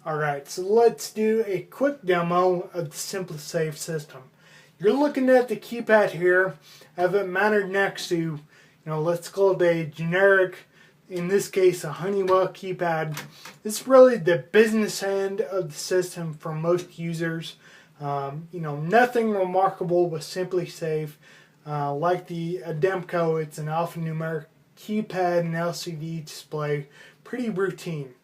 Alright, so let's do a quick demo of the Simplisafe system. You're looking at the keypad here. I have it mounted next to, let's call it a generic, in this case a Honeywell keypad. This is really the business end of the system for most users. Nothing remarkable with Simplisafe. Like the Ademco, it's an alphanumeric keypad and LCD display. Pretty routine.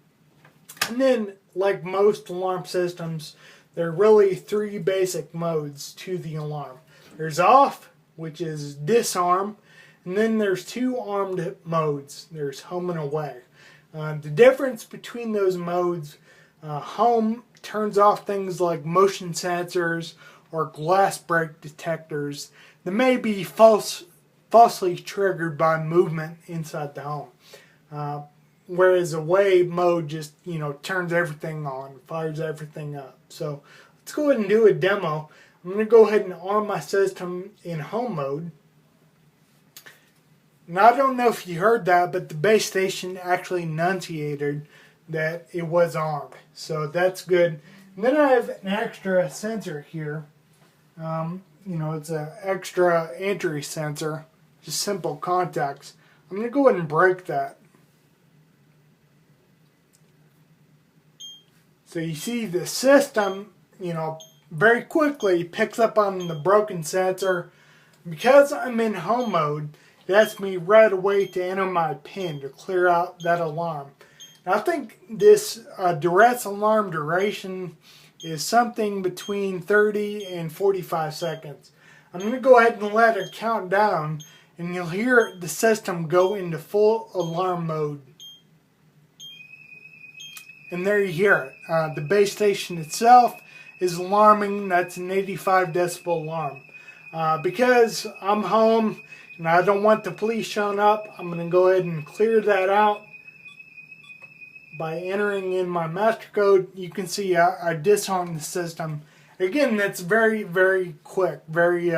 And then, like most alarm systems, there are really three basic modes to the alarm. There's off, which is disarm, and then there's two armed modes. There's home and away. The difference between those modes, home turns off things like motion sensors or glass break detectors that may be falsely triggered by movement inside the home. Whereas away mode just, turns everything on, fires everything up. So let's go ahead and do a demo. I'm going to go ahead and arm my system in home mode. Now I don't know if you heard that, but the base station actually enunciated that it was armed. So that's good. And then I have an extra sensor here. It's an extra entry sensor, just simple contacts. I'm going to go ahead and break that. So you see the system, very quickly picks up on the broken sensor. Because I'm in home mode, it asks me right away to enter my PIN to clear out that alarm. Now, I think this duress alarm duration is something between 30 and 45 seconds. I'm going to go ahead and let it count down, and you'll hear the system go into full alarm mode. And there you hear it. The base station itself is alarming. That's an 85 decibel alarm. Because I'm home and I don't want the police showing up, I'm going to go ahead and clear that out by entering in my master code. You can see I disarmed the system. Again, that's very, very quick. Very,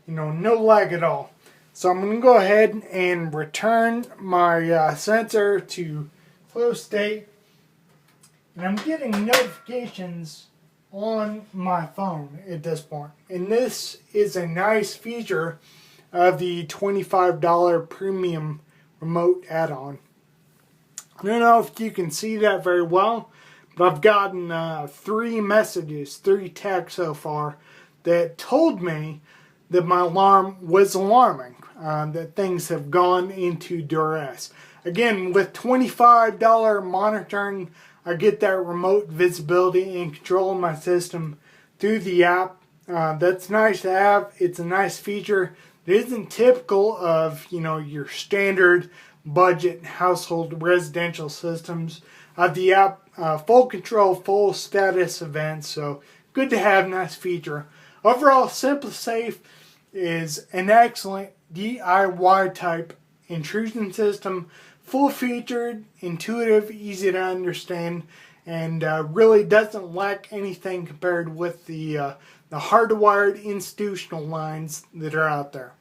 no lag at all. So I'm going to go ahead and return my sensor to flow state. And I'm getting notifications on my phone at this point. And this is a nice feature of the $25 premium remote add-on. I don't know if you can see that very well, but I've gotten three texts so far that told me that my alarm was alarming, that things have gone into duress. Again, with $25 monitoring, I get that remote visibility and control of my system through the app. That's nice to have. It's a nice feature. It isn't typical of, your standard budget household residential systems. The app, full control, full status events. So good to have, nice feature. Overall, Simplisafe is an excellent DIY type intrusion system. Full featured, intuitive, easy to understand, and really doesn't lack anything compared with the hardwired institutional lines that are out there.